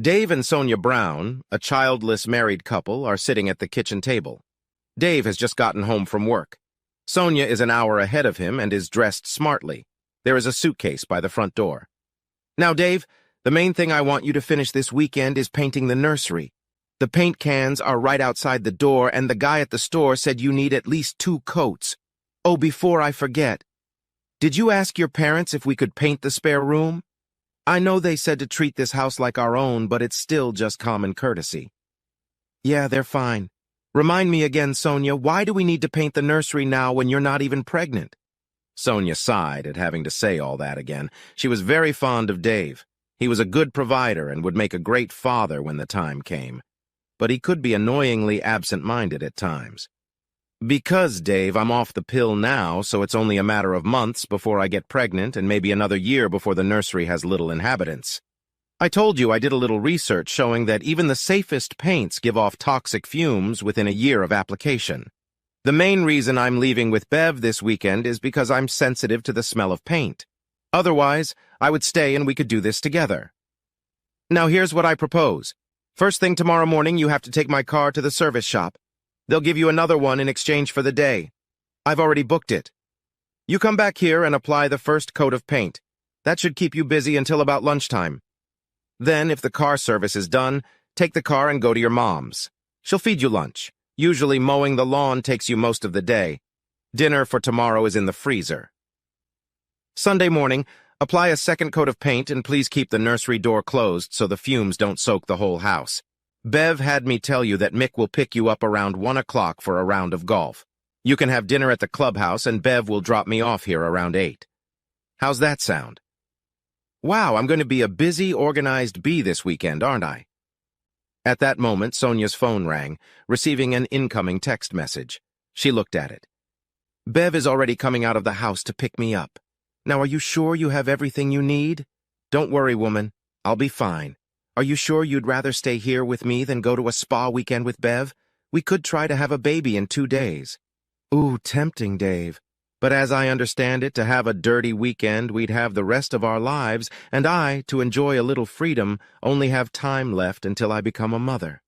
Dave and Sonia Brown, a childless married couple, are sitting at the kitchen table. Dave has just gotten home from work. Sonia is an hour ahead of him and is dressed smartly. There is a suitcase by the front door. Now, Dave, the main thing I want you to finish this weekend is painting the nursery. The paint cans are right outside the door, and the guy at the store said you need at least 2 coats. Oh, before I forget, did you ask your parents if we could paint the spare room? I know they said to treat this house like our own, but it's still just common courtesy. Yeah, they're fine. Remind me again, Sonia, why do we need to paint the nursery now when you're not even pregnant? Sonia sighed at having to say all that again. She was very fond of Dave. He was a good provider and would make a great father when the time came. But he could be annoyingly absent-minded at times. Because, Dave, I'm off the pill now, so it's only a matter of months before I get pregnant and maybe another year before the nursery has little inhabitants. I told you I did a little research showing that even the safest paints give off toxic fumes within a year of application. The main reason I'm leaving with Bev this weekend is because I'm sensitive to the smell of paint. Otherwise, I would stay and we could do this together. Now here's what I propose. First thing tomorrow morning, you have to take my car to the service shop. They'll give you another one in exchange for the day. I've already booked it. You come back here and apply the first coat of paint. That should keep you busy until about lunchtime. Then, if the car service is done, take the car and go to your mom's. She'll feed you lunch. Usually mowing the lawn takes you most of the day. Dinner for tomorrow is in the freezer. Sunday morning, apply a second coat of paint and please keep the nursery door closed so the fumes don't soak the whole house. Bev had me tell you that Mick will pick you up around 1 o'clock for a round of golf. You can have dinner at the clubhouse and Bev will drop me off here around 8. How's that sound? Wow, I'm going to be a busy, organized bee this weekend, aren't I? At that moment, Sonia's phone rang, receiving an incoming text message. She looked at it. Bev is already coming out of the house to pick me up. Now, are you sure you have everything you need? Don't worry, woman. I'll be fine. Are you sure you'd rather stay here with me than go to a spa weekend with Bev? We could try to have a baby in 2 days. Ooh, tempting, Dave. But as I understand it, to have a dirty weekend, we'd have the rest of our lives, and I, to enjoy a little freedom, only have time left until I become a mother.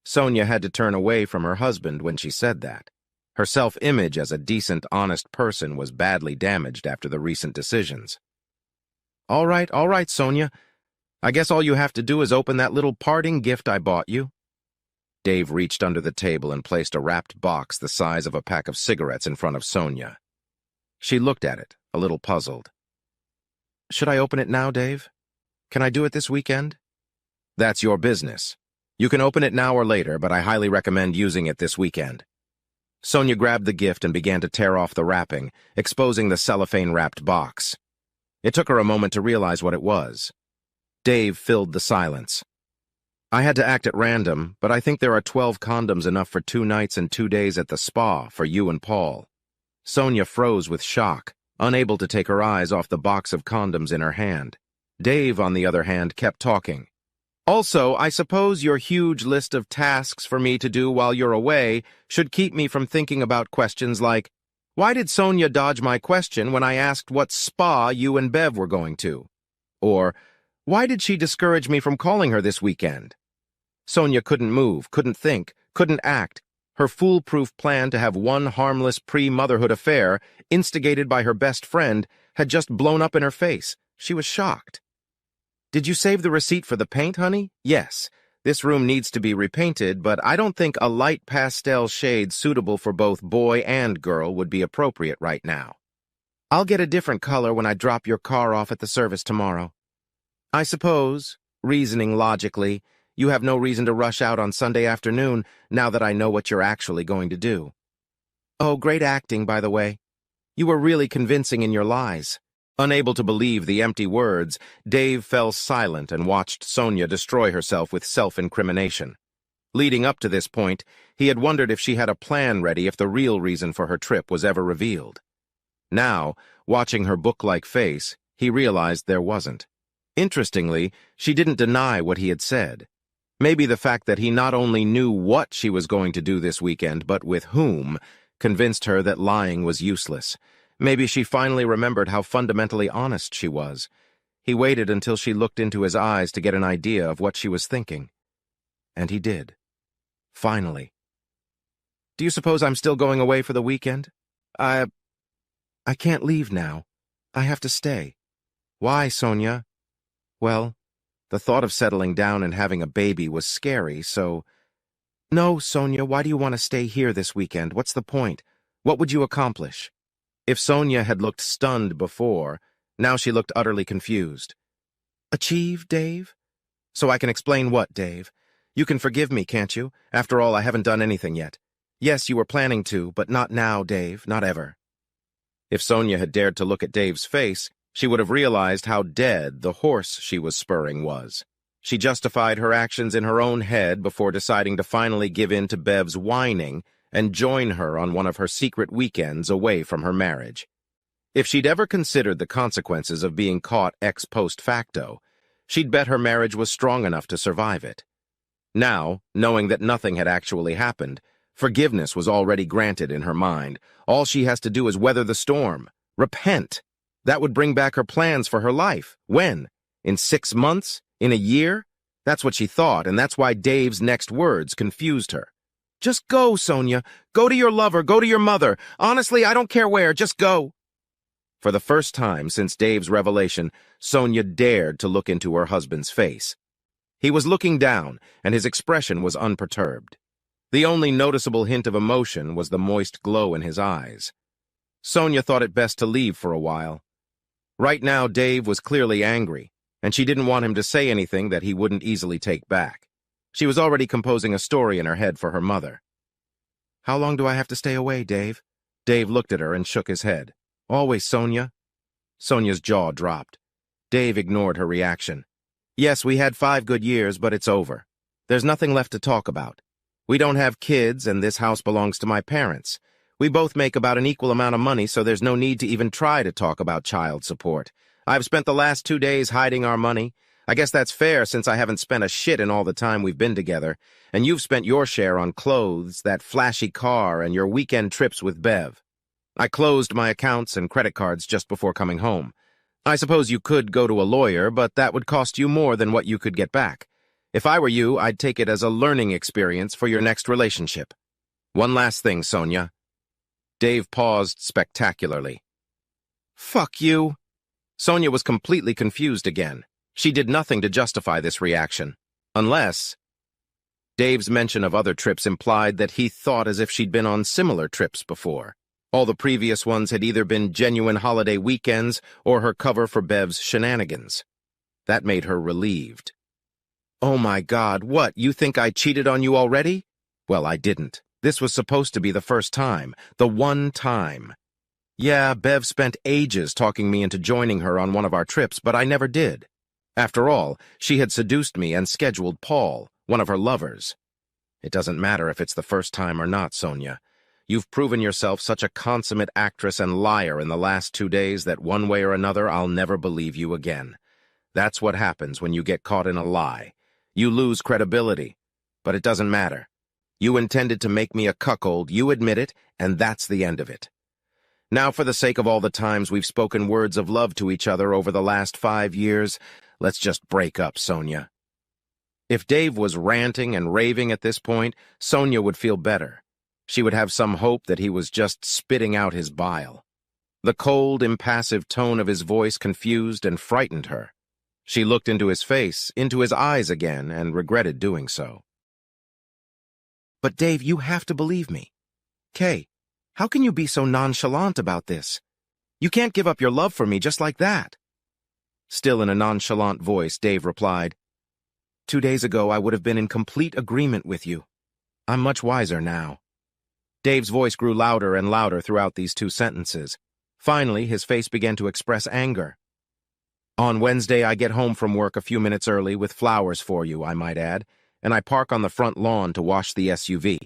Sonia had to turn away from her husband when she said that. Her self-image as a decent, honest person was badly damaged after the recent decisions. All right, Sonia. I guess all you have to do is open that little parting gift I bought you. Dave reached under the table and placed a wrapped box the size of a pack of cigarettes in front of Sonia. She looked at it, a little puzzled. Should I open it now, Dave? Can I do it this weekend? That's your business. You can open it now or later, but I highly recommend using it this weekend. Sonia grabbed the gift and began to tear off the wrapping, exposing the cellophane-wrapped box. It took her a moment to realize what it was. Dave filled the silence. I had to act at random, but I think there are 12 condoms enough for 2 nights and 2 days at the spa for you and Paul. Sonia froze with shock, unable to take her eyes off the box of condoms in her hand. Dave, on the other hand, kept talking. Also, I suppose your huge list of tasks for me to do while you're away should keep me from thinking about questions like, why did Sonia dodge my question when I asked what spa you and Bev were going to? Or, why did she discourage me from calling her this weekend? Sonia couldn't move, couldn't think, couldn't act. Her foolproof plan to have one harmless pre-motherhood affair, instigated by her best friend, had just blown up in her face. She was shocked. Did you save the receipt for the paint, honey? Yes. This room needs to be repainted, but I don't think a light pastel shade suitable for both boy and girl would be appropriate right now. I'll get a different color when I drop your car off at the service tomorrow. I suppose, reasoning logically, you have no reason to rush out on Sunday afternoon now that I know what you're actually going to do. Oh, great acting, by the way. You were really convincing in your lies. Unable to believe the empty words, Dave fell silent and watched Sonia destroy herself with self-incrimination. Leading up to this point, he had wondered if she had a plan ready if the real reason for her trip was ever revealed. Now, watching her book-like face, he realized there wasn't. Interestingly, she didn't deny what he had said. Maybe the fact that he not only knew what she was going to do this weekend, but with whom, convinced her that lying was useless. Maybe she finally remembered how fundamentally honest she was. He waited until she looked into his eyes to get an idea of what she was thinking. And he did. Finally. Do you suppose I'm still going away for the weekend? I can't leave now. I have to stay. Why, Sonia? Well, the thought of settling down and having a baby was scary, so... No, Sonia, why do you want to stay here this weekend? What's the point? What would you accomplish? If Sonia had looked stunned before, now she looked utterly confused. Achieve, Dave? So I can explain what, Dave? You can forgive me, can't you? After all, I haven't done anything yet. Yes, you were planning to, but not now, Dave, not ever. If Sonia had dared to look at Dave's face, she would have realized how dead the horse she was spurring was. She justified her actions in her own head before deciding to finally give in to Bev's whining and join her on one of her secret weekends away from her marriage. If she'd ever considered the consequences of being caught ex post facto, she'd bet her marriage was strong enough to survive it. Now, knowing that nothing had actually happened, forgiveness was already granted in her mind. All she has to do is weather the storm. Repent. That would bring back her plans for her life. When? In 6 months? In a year? That's what she thought, and that's why Dave's next words confused her. Just go, Sonia. Go to your lover. Go to your mother. Honestly, I don't care where. Just go. For the first time since Dave's revelation, Sonia dared to look into her husband's face. He was looking down, and his expression was unperturbed. The only noticeable hint of emotion was the moist glow in his eyes. Sonia thought it best to leave for a while. Right now, Dave was clearly angry, and she didn't want him to say anything that he wouldn't easily take back. She was already composing a story in her head for her mother. How long do I have to stay away, Dave? Dave looked at her and shook his head. Always, Sonia. Sonia's jaw dropped. Dave ignored her reaction. Yes, we had 5 good years, but it's over. There's nothing left to talk about. We don't have kids, and this house belongs to my parents. We both make about an equal amount of money, so there's no need to even try to talk about child support. I've spent the last 2 days hiding our money. I guess that's fair since I haven't spent a shit in all the time we've been together, and you've spent your share on clothes, that flashy car, and your weekend trips with Bev. I closed my accounts and credit cards just before coming home. I suppose you could go to a lawyer, but that would cost you more than what you could get back. If I were you, I'd take it as a learning experience for your next relationship. One last thing, Sonia. Dave paused spectacularly. Fuck you. Sonia was completely confused again. She did nothing to justify this reaction. Unless... Dave's mention of other trips implied that he thought as if she'd been on similar trips before. All the previous ones had either been genuine holiday weekends or her cover for Bev's shenanigans. That made her relieved. Oh my God, what, you think I cheated on you already? Well, I didn't. This was supposed to be the first time, the one time. Yeah, Bev spent ages talking me into joining her on one of our trips, but I never did. After all, she had seduced me and scheduled Paul, one of her lovers. It doesn't matter if it's the first time or not, Sonia. You've proven yourself such a consummate actress and liar in the last 2 days that one way or another I'll never believe you again. That's what happens when you get caught in a lie. You lose credibility. But it doesn't matter. You intended to make me a cuckold, you admit it, and that's the end of it. Now, for the sake of all the times we've spoken words of love to each other over the last 5 years, let's just break up, Sonia. If Dave was ranting and raving at this point, Sonia would feel better. She would have some hope that he was just spitting out his bile. The cold, impassive tone of his voice confused and frightened her. She looked into his face, into his eyes again, and regretted doing so. But Dave, you have to believe me. Kay, how can you be so nonchalant about this? You can't give up your love for me just like that. Still in a nonchalant voice, Dave replied, 2 days ago I would have been in complete agreement with you. I'm much wiser now. Dave's voice grew louder and louder throughout these 2 sentences. Finally, his face began to express anger. On Wednesday, I get home from work a few minutes early with flowers for you, I might add, and I park on the front lawn to wash the SUV.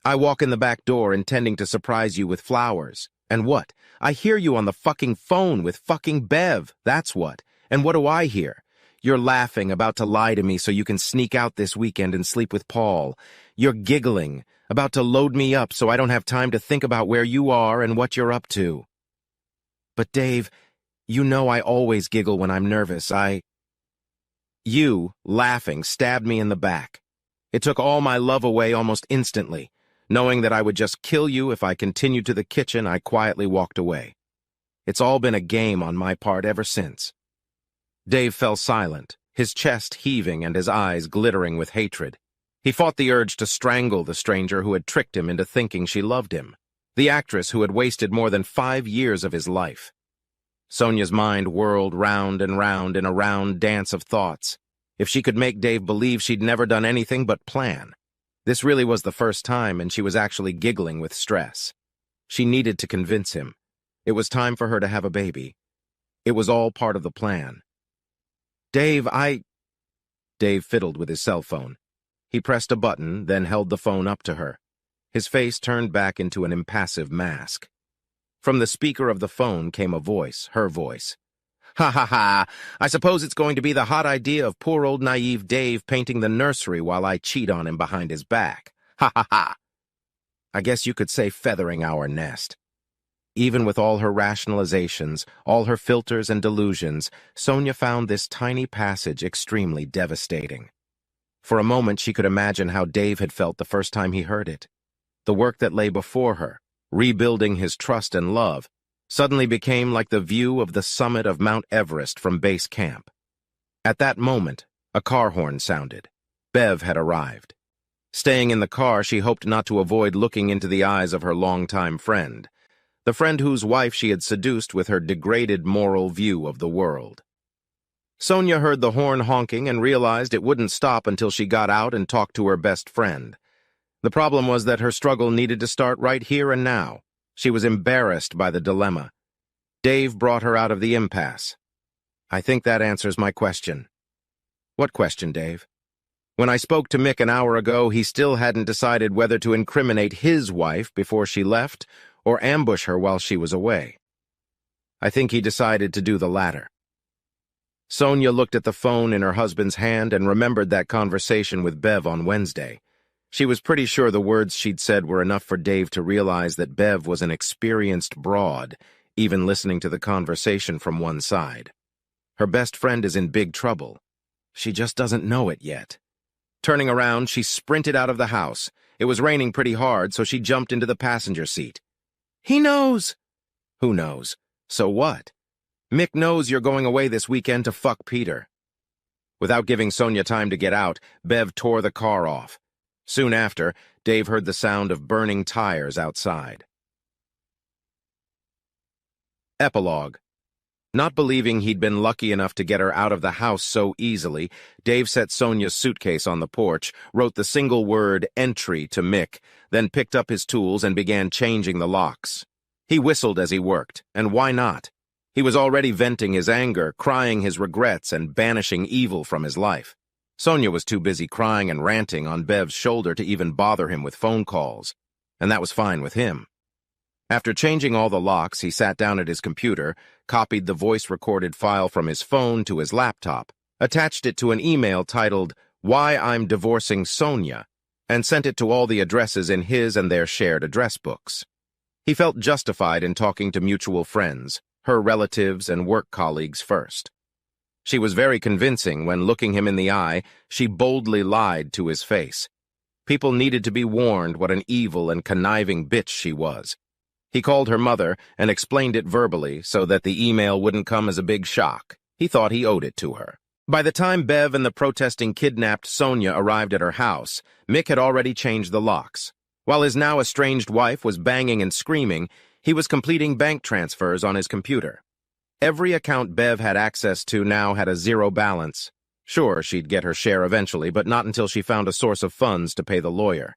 I walk in the back door intending to surprise you with flowers. And what? I hear you on the fucking phone with fucking Bev, that's what. And what do I hear? You're laughing, about to lie to me so you can sneak out this weekend and sleep with Paul. You're giggling, about to load me up so I don't have time to think about where you are and what you're up to. But Dave, You know I always giggle when I'm nervous. You, laughing, stabbed me in the back. It took all my love away almost instantly. Knowing that I would just kill you if I continued to the kitchen, I quietly walked away. It's all been a game on my part ever since. Dave fell silent, his chest heaving and his eyes glittering with hatred. He fought the urge to strangle the stranger who had tricked him into thinking she loved him, the actress who had wasted more than 5 years of his life. Sonia's mind whirled round and round in a round dance of thoughts. If she could make Dave believe she'd never done anything but plan. This really was the first time, and she was actually giggling with stress. She needed to convince him. It was time for her to have a baby. It was all part of the plan. Dave fiddled with his cell phone. He pressed a button, then held the phone up to her. His face turned back into an impassive mask. From the speaker of the phone came a voice, her voice. Ha ha ha! I suppose it's going to be the hot idea of poor old naive Dave painting the nursery while I cheat on him behind his back. Ha ha ha! I guess you could say feathering our nest. Even with all her rationalizations, all her filters and delusions, Sonia found this tiny passage extremely devastating. For a moment she could imagine how Dave had felt the first time he heard it. The work that lay before her, rebuilding his trust and love, suddenly became like the view of the summit of Mount Everest from base camp. At that moment, a car horn sounded. Bev had arrived. Staying in the car, she hoped not to avoid looking into the eyes of her longtime friend, the friend whose wife she had seduced with her degraded moral view of the world. Sonia heard the horn honking and realized it wouldn't stop until she got out and talked to her best friend. The problem was that her struggle needed to start right here and now. She was embarrassed by the dilemma. Dave brought her out of the impasse. I think that answers my question. What question, Dave? When I spoke to Mick an hour ago, he still hadn't decided whether to incriminate his wife before she left or ambush her while she was away. I think he decided to do the latter. Sonia looked at the phone in her husband's hand and remembered that conversation with Bev on Wednesday. She was pretty sure the words she'd said were enough for Dave to realize that Bev was an experienced broad, even listening to the conversation from one side. Her best friend is in big trouble. She just doesn't know it yet. Turning around, she sprinted out of the house. It was raining pretty hard, so she jumped into the passenger seat. He knows! Who knows? So what? Mick knows you're going away this weekend to fuck Peter. Without giving Sonia time to get out, Bev tore the car off. Soon after, Dave heard the sound of burning tires outside. Epilogue. Not believing he'd been lucky enough to get her out of the house so easily, Dave set Sonia's suitcase on the porch, wrote the single word entry to Mick, then picked up his tools and began changing the locks. He whistled as he worked, and why not? He was already venting his anger, crying his regrets, and banishing evil from his life. Sonia was too busy crying and ranting on Bev's shoulder to even bother him with phone calls, and that was fine with him. After changing all the locks, he sat down at his computer, copied the voice-recorded file from his phone to his laptop, attached it to an email titled, "Why I'm Divorcing Sonia," and sent it to all the addresses in his and their shared address books. He felt justified in talking to mutual friends, her relatives and work colleagues first. She was very convincing when, looking him in the eye, she boldly lied to his face. People needed to be warned what an evil and conniving bitch she was. He called her mother and explained it verbally so that the email wouldn't come as a big shock. He thought he owed it to her. By the time Bev and the protesting kidnapped Sonia arrived at her house, Mick had already changed the locks. While his now estranged wife was banging and screaming, he was completing bank transfers on his computer. Every account Bev had access to now had a zero balance. Sure, she'd get her share eventually, but not until she found a source of funds to pay the lawyer.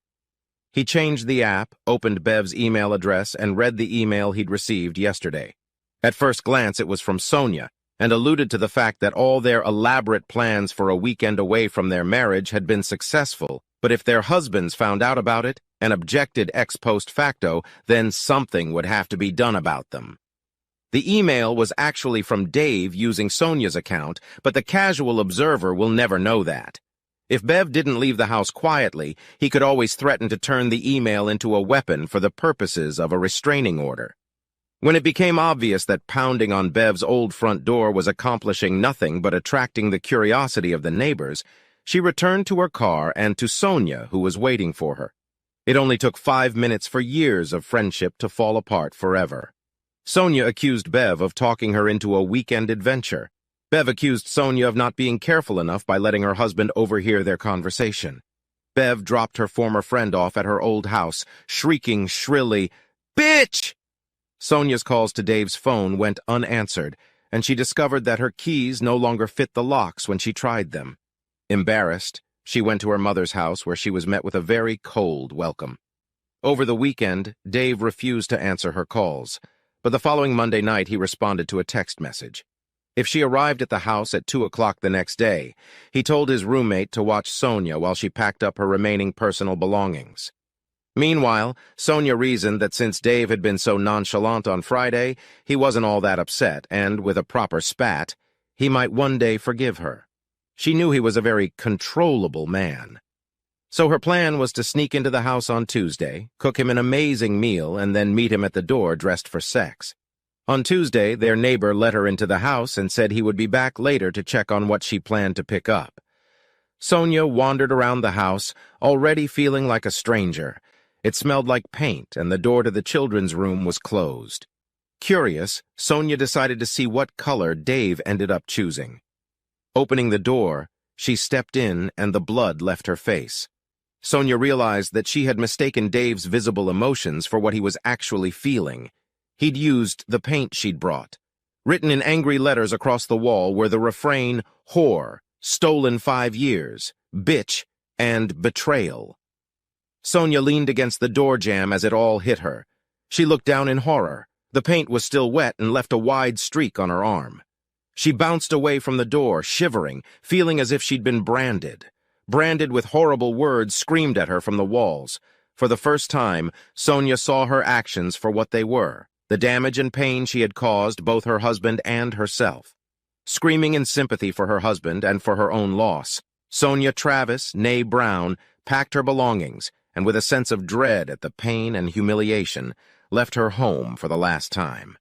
He changed the app, opened Bev's email address, and read the email he'd received yesterday. At first glance, it was from Sonia, and alluded to the fact that all their elaborate plans for a weekend away from their marriage had been successful, but if their husbands found out about it and objected ex post facto, then something would have to be done about them. The email was actually from Dave using Sonia's account, but the casual observer will never know that. If Bev didn't leave the house quietly, he could always threaten to turn the email into a weapon for the purposes of a restraining order. When it became obvious that pounding on Bev's old front door was accomplishing nothing but attracting the curiosity of the neighbors, she returned to her car and to Sonia, who was waiting for her. It only took 5 minutes for years of friendship to fall apart forever. Sonia accused Bev of talking her into a weekend adventure. Bev accused Sonia of not being careful enough by letting her husband overhear their conversation. Bev dropped her former friend off at her old house, shrieking shrilly, "Bitch!" Sonia's calls to Dave's phone went unanswered, and she discovered that her keys no longer fit the locks when she tried them. Embarrassed, she went to her mother's house where she was met with a very cold welcome. Over the weekend, Dave refused to answer her calls, but the following Monday night he responded to a text message. If she arrived at the house at 2 o'clock the next day, he told his roommate to watch Sonia while she packed up her remaining personal belongings. Meanwhile, Sonia reasoned that since Dave had been so nonchalant on Friday, he wasn't all that upset, and, with a proper spat, he might one day forgive her. She knew he was a very controllable man. So her plan was to sneak into the house on Tuesday, cook him an amazing meal, and then meet him at the door dressed for sex. On Tuesday, their neighbor let her into the house and said he would be back later to check on what she planned to pick up. Sonia wandered around the house, already feeling like a stranger. It smelled like paint, and the door to the children's room was closed. Curious, Sonia decided to see what color Dave ended up choosing. Opening the door, she stepped in, and the blood left her face. Sonia realized that she had mistaken Dave's visible emotions for what he was actually feeling. He'd used the paint she'd brought. Written in angry letters across the wall were the refrain, "Whore," "Stolen 5 years," "Bitch," and "Betrayal." Sonia leaned against the door jamb as it all hit her. She looked down in horror. The paint was still wet and left a wide streak on her arm. She bounced away from the door, shivering, feeling as if she'd been branded. Branded with horrible words screamed at her from the walls. For the first time, Sonia saw her actions for what they were. The damage and pain she had caused both her husband and herself. Screaming in sympathy for her husband and for her own loss, Sonia Travis, née Brown, packed her belongings, and with a sense of dread at the pain and humiliation, left her home for the last time.